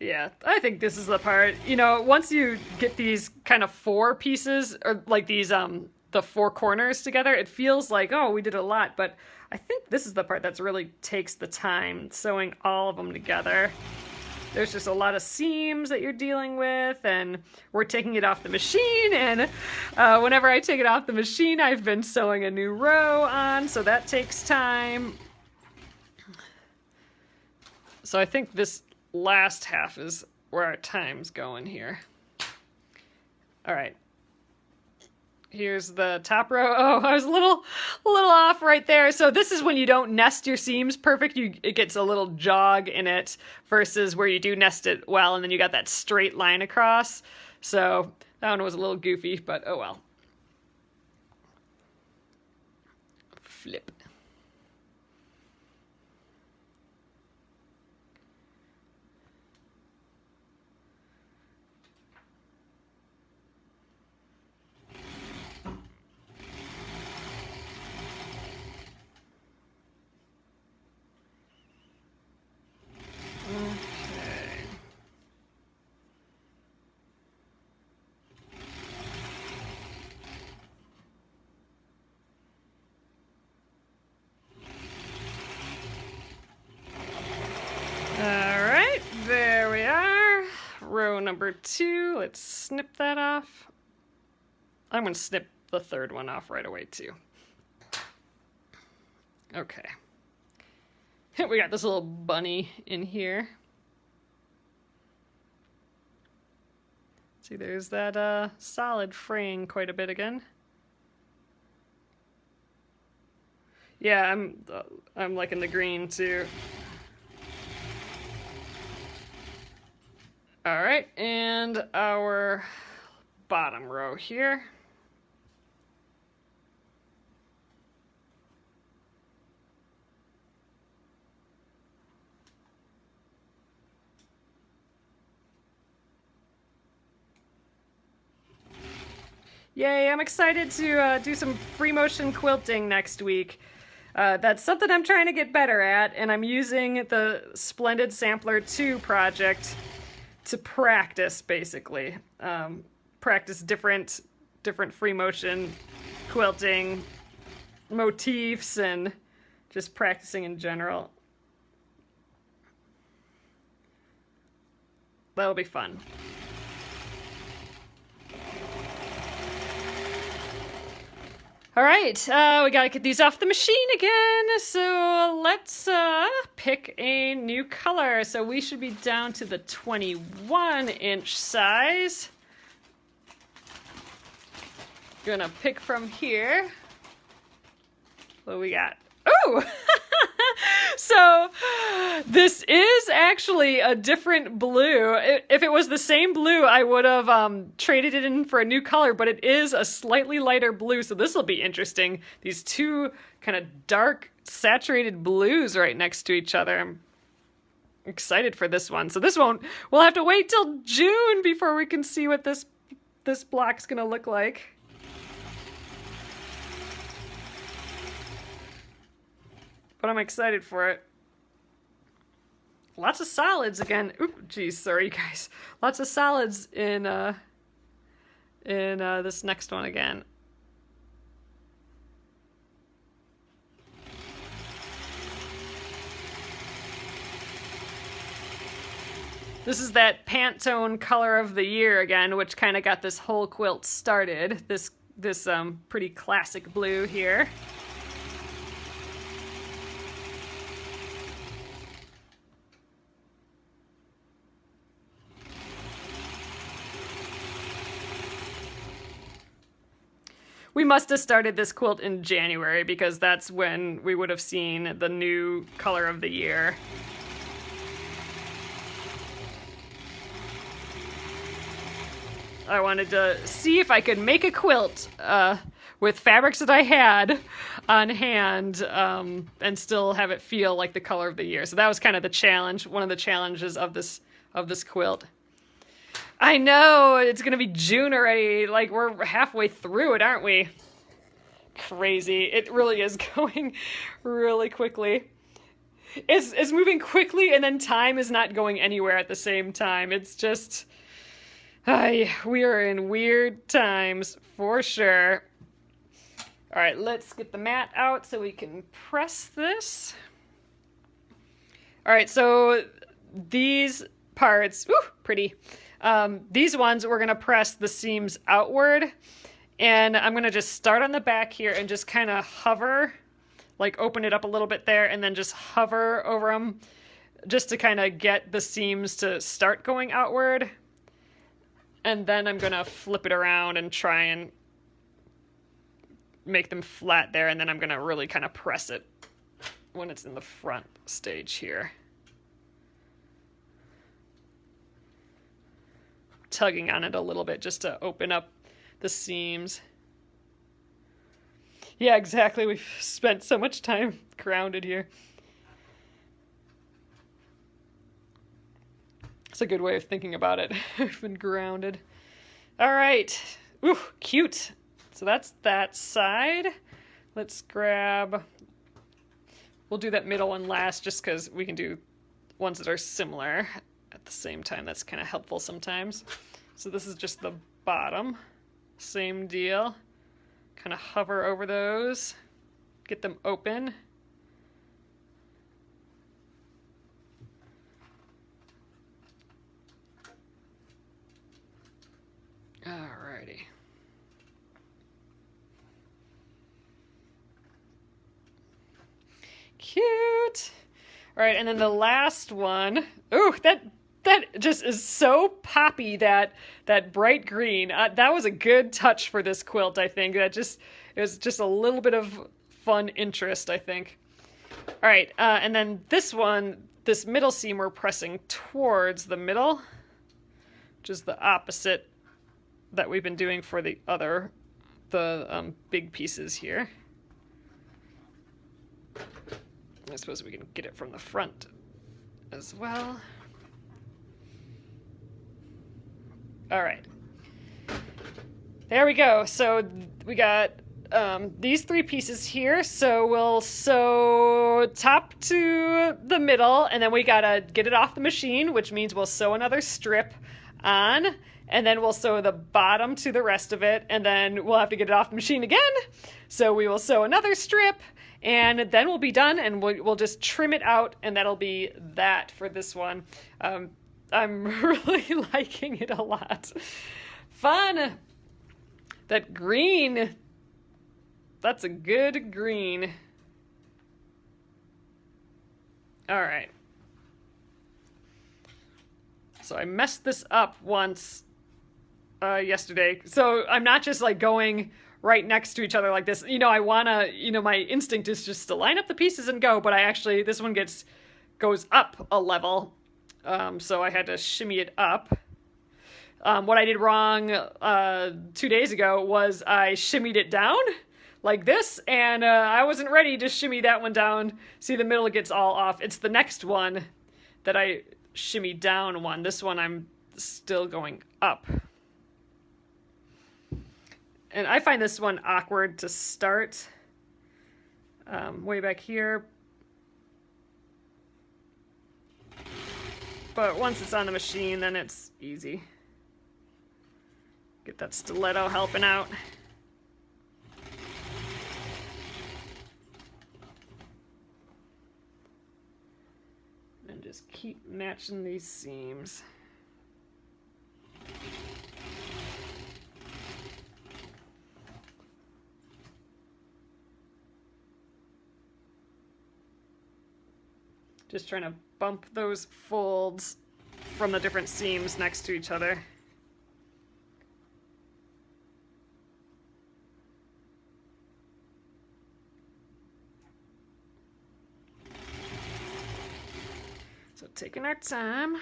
Yeah, I think this is the part, you know, once you get these kind of 4 pieces, or like these, the 4 corners together, it feels like, oh, we did a lot, but I think this is the part that's really takes the time, sewing all of them together. There's just a lot of seams that you're dealing with, and we're taking it off the machine, and whenever I take it off the machine, I've been sewing a new row on, so that takes time. So I think this last half is where our time's going here. All right. Here's the top row. Oh, I was a little off right there. So this is when you don't nest your seams perfect. It gets a little jog in it versus where you do nest it well, and then you got that straight line across. So that one was a little goofy, but oh well. Flip. Alright, there we are. Row number 2. Let's snip that off. I'm going to snip the 3rd one off right away too. Okay. We got this little bunny in here. See, there's that solid fraying quite a bit again. Yeah, I'm liking the green too. All right, and our bottom row here. Yay, I'm excited to do some free motion quilting next week. That's something I'm trying to get better at, and I'm using the Splendid Sampler 2 project to practice, basically. Practice different free motion quilting motifs and just practicing in general. That'll be fun. All right, we gotta get these off the machine again, so let's pick a new color. So we should be down to the 21-inch size. Gonna pick from here. What we got? Oh! So this is actually a different blue. If it was the same blue, I would have traded it in for a new color, but it is a slightly lighter blue, so this will be interesting. These two kind of dark, saturated blues right next to each other. I'm excited for this one. So this one, we'll have to wait till June before we can see what this block's gonna look like. but I'm excited for it. Lots of solids again. Oop, geez, sorry you guys. Lots of solids in this next one again. This is that Pantone color of the year again, which kind of got this whole quilt started. This pretty classic blue here. We must have started this quilt in January because that's when we would have seen the new color of the year. I wanted to see if I could make a quilt with fabrics that I had on hand and still have it feel like the color of the year. So that was kind of the challenge, one of the challenges of this quilt. I know, it's gonna be June already. Like, we're halfway through it, aren't we? Crazy. It really is going really quickly. It's moving quickly, and then time is not going anywhere at the same time. It's just, we are in weird times for sure. All right, let's get the mat out so we can press this. All right, so these parts, ooh, pretty. These ones, we're gonna press the seams outward, and I'm gonna just start on the back here and just kind of hover, like open it up a little bit there, and then just hover over them just to kind of get the seams to start going outward. And then I'm gonna flip it around and try and make them flat there, and then I'm gonna really kind of press it when it's in the front stage here. Tugging on it a little bit just to open up the seams. Yeah, exactly. We've spent so much time grounded here. It's a good way of thinking about it. We've been grounded. All right. Ooh, cute. So that's that side. Let's grab... We'll do that middle one last just because we can do ones that are similar at the same time. That's kind of helpful sometimes. So this is just the bottom. Same deal. Kind of hover over those. Get them open. Alrighty. Cute. All right, and then the last one. Ooh, that just is so poppy, that bright green. That was a good touch for this quilt, I think. It was just a little bit of fun interest, I think. All right, and then this one, this middle seam, we're pressing towards the middle, which is the opposite that we've been doing for the big pieces here. I suppose we can get it from the front as well. All right. There we go. So we got these three pieces here. So we'll sew top to the middle, and then we gotta get it off the machine, which means we'll sew another strip on, and then we'll sew the bottom to the rest of it, and then we'll have to get it off the machine again. So we will sew another strip, and then we'll be done, and we'll just trim it out, and that'll be that for this one. I'm really liking it a lot. Fun! That green, that's a good green. All right. So I messed this up once yesterday. So I'm not just like going right next to each other like this. You know, I wanna, my instinct is just to line up the pieces and go, but this one goes up a level. So I had to shimmy it up. What I did wrong 2 days ago was I shimmied it down like this, and I wasn't ready to shimmy that one down. See, the middle gets all off. It's the next one that I shimmy down one. This one I'm still going up. And I find this one awkward to start. Way back here, but once it's on the machine, then it's easy. Get that stiletto helping out. And just keep matching these seams. Just trying to bump those folds from the different seams next to each other. So taking our time.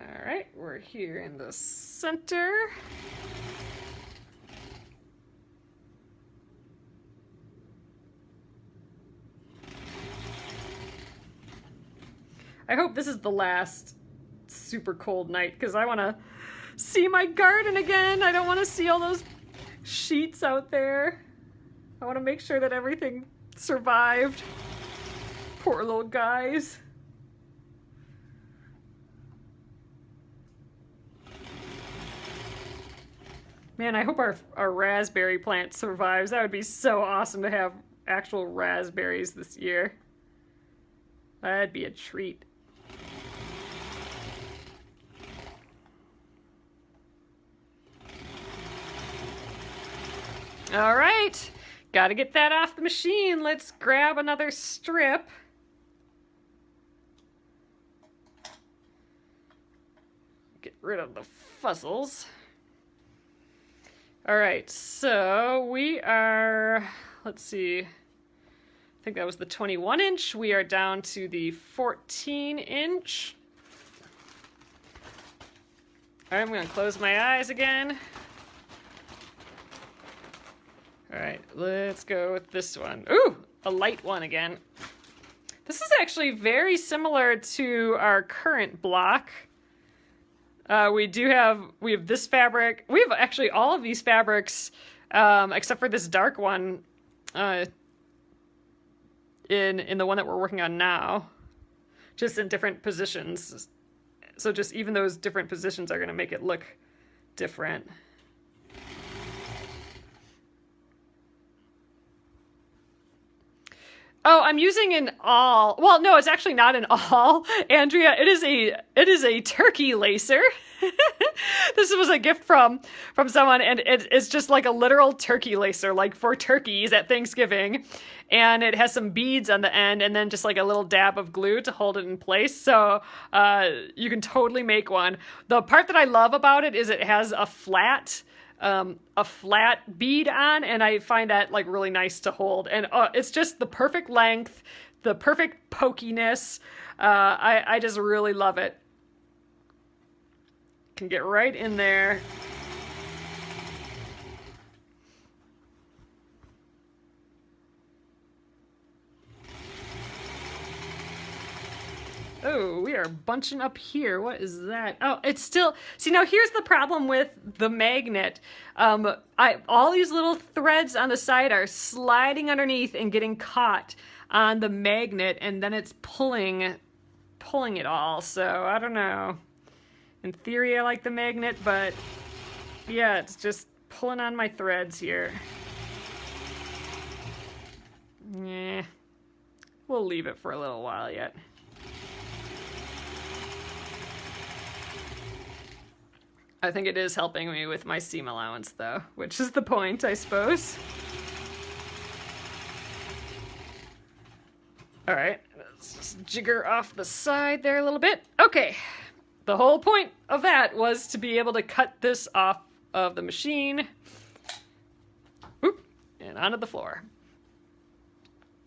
All right, we're here in the center. I hope this is the last super cold night because I want to see my garden again. I don't want to see all those sheets out there. I want to make sure that everything survived. Poor little guys. Man, I hope our raspberry plant survives. That would be so awesome to have actual raspberries this year. That'd be a treat. All right, got to get that off the machine. Let's grab another strip. Get rid of the fuzzles. All right, so we are, let's see, I think that was the 21 inch. We are down to the 14 inch. All right, I'm gonna close my eyes again. All right, let's go with this one. Ooh, a light one again. This is actually very similar to our current block. We have this fabric. We have actually all of these fabrics, except for this dark one, in the one that we're working on now, just in different positions. So just even those different positions are gonna make it look different. Oh, I'm using an awl. Well, no, it's actually not an awl, Andrea. It is a turkey lacer. This was a gift from someone, and it's just like a literal turkey lacer, like for turkeys at Thanksgiving. And it has some beads on the end, and then just like a little dab of glue to hold it in place. So you can totally make one. The part that I love about it is it has a flat bead on, and I find that like really nice to hold, and it's just the perfect length, the perfect pokiness. I just really love it. Can get right in there. Oh, we are bunching up here. What is that? Oh, it's still... See, now here's the problem with the magnet. All these little threads on the side are sliding underneath and getting caught on the magnet, and then it's pulling it all. So, I don't know. In theory, I like the magnet, but yeah, it's just pulling on my threads here. Yeah. We'll leave it for a little while yet. I think it is helping me with my seam allowance, though, which is the point, I suppose. All right, let's just jigger off the side there a little bit. Okay, the whole point of that was to be able to cut this off of the machine. Oop, and onto the floor.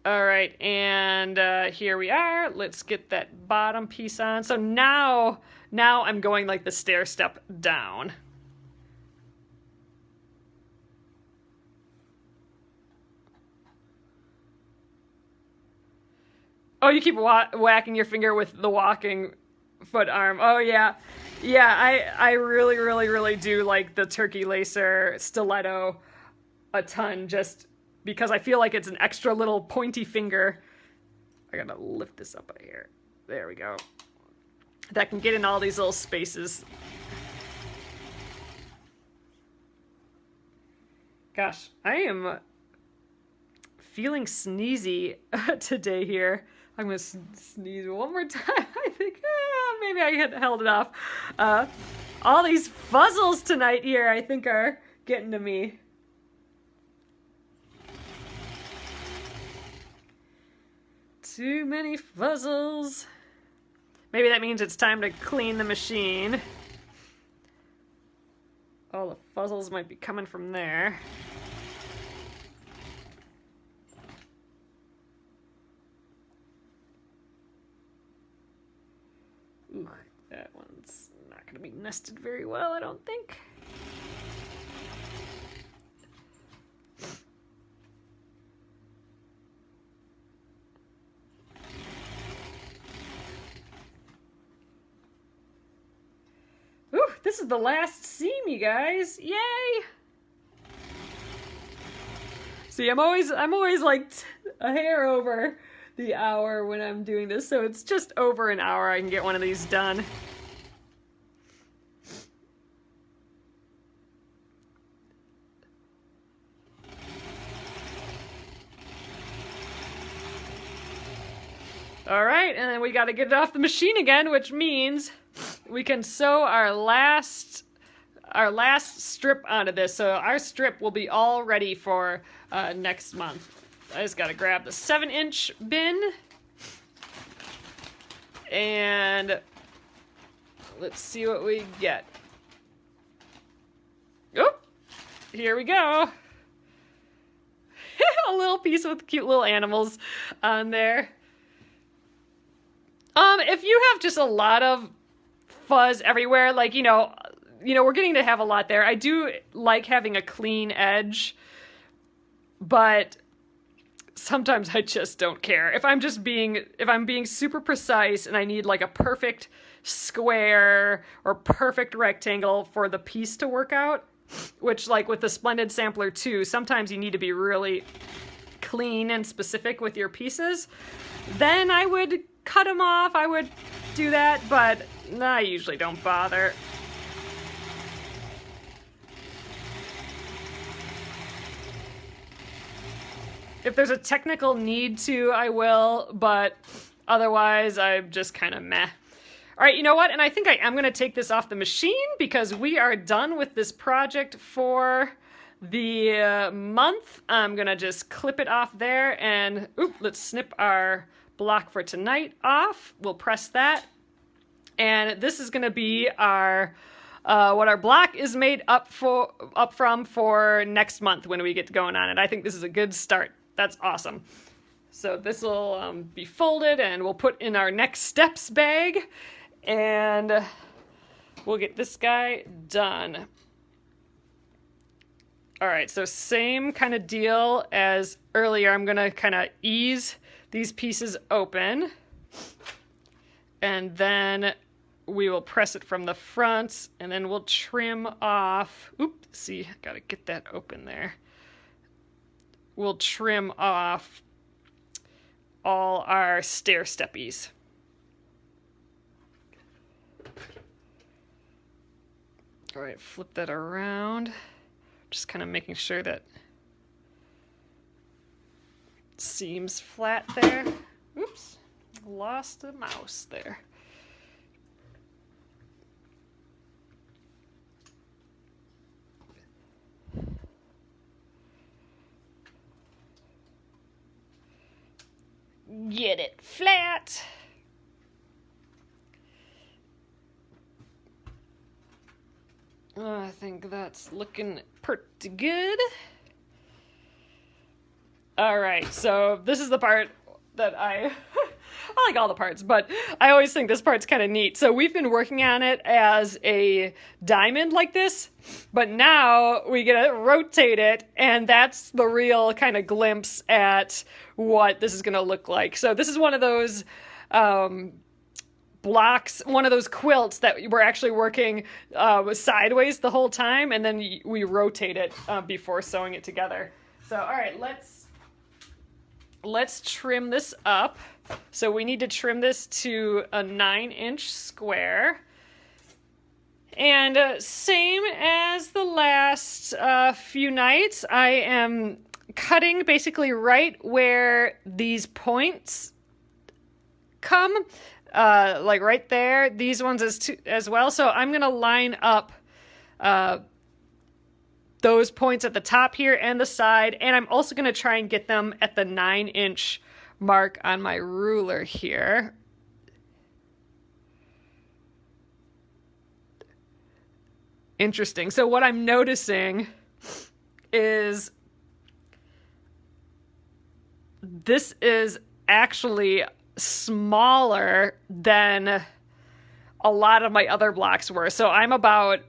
All right, and here we are. Let's get that bottom piece on. So now I'm going like the stair step down. Oh, you keep whacking your finger with the walking foot arm. Oh, yeah. Yeah, I really, really, really do like the turkey lacer stiletto a ton, just because I feel like it's an extra little pointy finger. I gotta lift this up out here. There we go. That can get in all these little spaces. Gosh, I am feeling sneezy today here. I'm gonna sneeze one more time. I think maybe I held it off. All these fuzzles tonight here, I think, are getting to me. Too many fuzzles. Maybe that means it's time to clean the machine. All the fuzzles might be coming from there. Ooh, that one's not going to be nested very well, I don't think. Ooh, this is the last seam, you guys. Yay! See, I'm always like a hair over the hour when I'm doing this, so it's just over an hour I can get one of these done. All right, and then we got to get it off the machine again, which means we can sew our last strip onto this. So our strip will be all ready for next month. I just got to grab the 7-inch bin, and let's see what we get. Oh, here we go. A little piece with cute little animals on there. If you have just a lot of fuzz everywhere, like, you know, we're getting to have a lot there. I do like having a clean edge, but sometimes I just don't care. If I'm being super precise and I need like a perfect square or perfect rectangle for the piece to work out, which, like with the Splendid Sampler 2, sometimes you need to be really clean and specific with your pieces, then I would cut them off. I would do that, but I usually don't bother. If there's a technical need to, I will, but otherwise I'm just kind of meh. All right, you know what? And I think I am going to take this off the machine because we are done with this project for the month. I'm going to just clip it off there and, let's snip our block for tonight off. We'll press that. And this is going to be our what our block is made up from for next month when we get going on it. I think this is a good start. That's awesome. So this will be folded and we'll put in our next steps bag and we'll get this guy done. All right, so same kind of deal as earlier. I'm going to kind of ease these pieces open and then we will press it from the front and then we'll trim off. Oops, see, got to get that open there. We'll trim off all our stair steppies. All right, flip that around. Just kind of making sure that seam's flat there. Oops, lost the mouse there. Get it flat. I think that's looking pretty good. All right, so this is the part that I like all the parts, but I always think this part's kind of neat. So we've been working on it as a diamond like this, but now we get to rotate it, and that's the real kind of glimpse at what this is going to look like. So this is one of those blocks, one of those quilts that we're actually working sideways the whole time, and then we rotate it before sewing it together. So all right, let's trim this up. So we need to trim this to a 9-inch square. And same as the last few nights, I am cutting basically right where these points come, like right there, these ones as well. So I'm going to line up those points at the top here and the side, and I'm also going to try and get them at the 9-inch mark on my ruler here. Interesting. So what I'm noticing is this is actually smaller than a lot of my other blocks were. So I'm about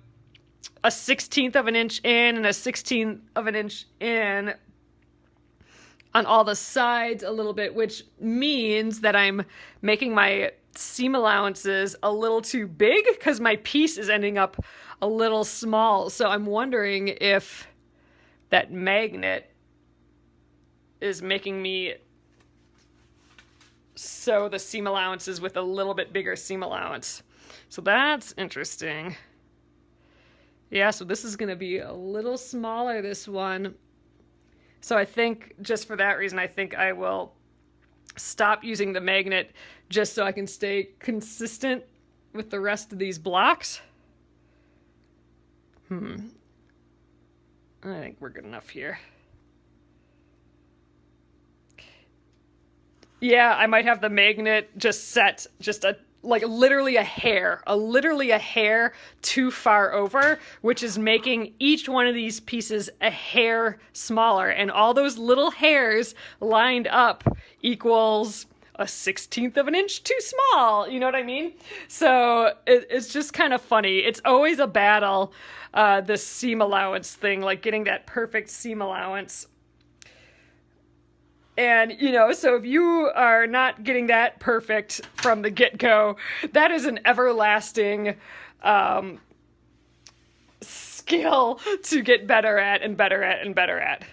a 1/16 of an inch in and a 1/16 of an inch in on all the sides a little bit, which means that I'm making my seam allowances a little too big because my piece is ending up a little small. So I'm wondering if that magnet is making me sew the seam allowances with a little bit bigger seam allowance. So that's interesting. Yeah, so this is going to be a little smaller, this one. So I think just for that reason, I think I will stop using the magnet just so I can stay consistent with the rest of these blocks. I think we're good enough here. Yeah, I might have the magnet just set just literally a hair too far over, which is making each one of these pieces a hair smaller. And all those little hairs lined up equals a 1/16 of an inch too small. You know what I mean? So it's just kind of funny. It's always a battle, this seam allowance thing, like getting that perfect seam allowance. And, you know, so if you are not getting that perfect from the get-go, that is an everlasting skill to get better at and better at and better at.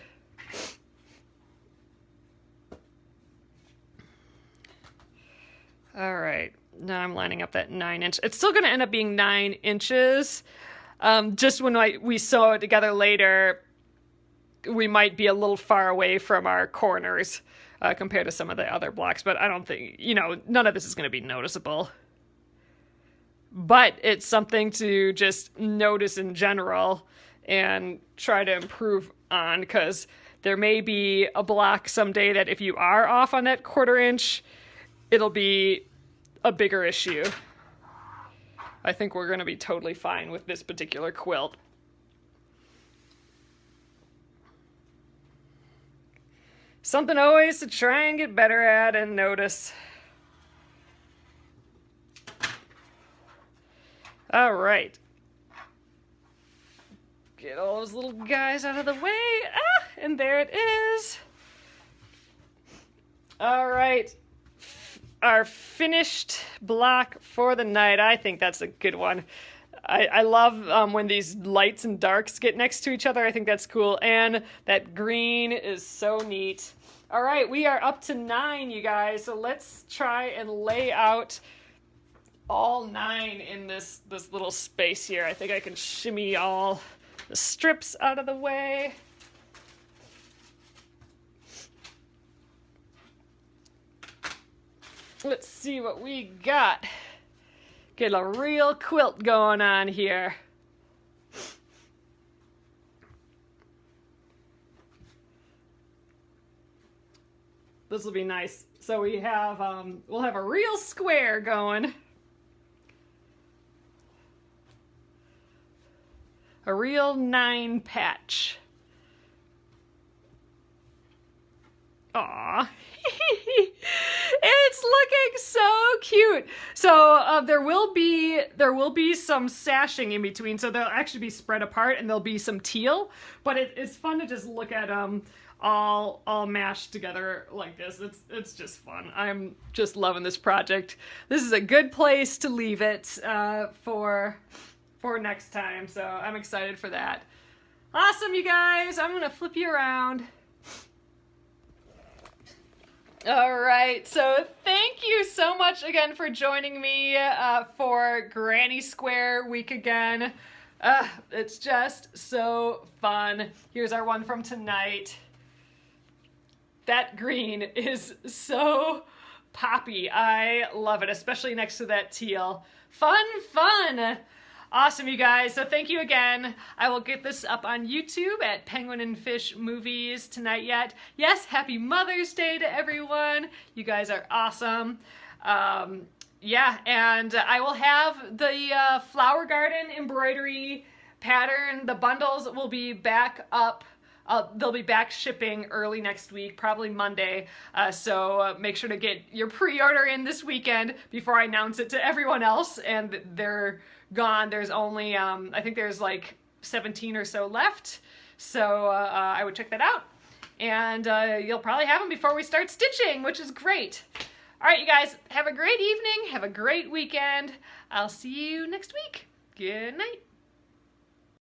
All right, now I'm lining up that 9-inch. It's still going to end up being 9 inches. Just when we sew it together later, we might be a little far away from our corners compared to some of the other blocks, but I don't think, you know, none of this is going to be noticeable. But it's something to just notice in general and try to improve on, because there may be a block someday that if you are off on that 1/4 inch, it'll be a bigger issue. I think we're going to be totally fine with this particular quilt. Something always to try and get better at and notice. All right. Get all those little guys out of the way. Ah, and there it is. All right. Our finished block for the night. I think that's a good one. I love when these lights and darks get next to each other. I think that's cool. And that green is so neat. All right, we are up to 9, you guys. So let's try and lay out all 9 in this little space here. I think I can shimmy all the strips out of the way. Let's see what we got. Get a real quilt going on here. This will be nice. So we have, we'll have a real square going. A real 9 patch. Aw. It's looking so cute. So there will be some sashing in between, so they'll actually be spread apart and there'll be some teal, but it's fun to just look at them all mashed together like this. It's just fun. I'm just loving this project. This is a good place to leave it for next time, so I'm excited for that. Awesome, you guys. I'm gonna flip you around. All right, so thank you so much again for joining me for Granny Square week again. It's just so fun. Here's our one from tonight. That green is so poppy. I love it, especially next to that teal. Fun, fun. Awesome, you guys. So thank you again. I will get this up on YouTube at Penguin and Fish Movies tonight yet. Yes, happy Mother's Day to everyone. You guys are awesome. Yeah, and I will have the Flower Garden embroidery pattern. The bundles will be back up. They'll be back shipping early next week, probably Monday. So make sure to get your pre-order in this weekend before I announce it to everyone else. And they're gone. There's only, I think there's like 17 or so left. So I would check that out. And you'll probably have them before we start stitching, which is great. All right, you guys, have a great evening. Have a great weekend. I'll see you next week. Good night.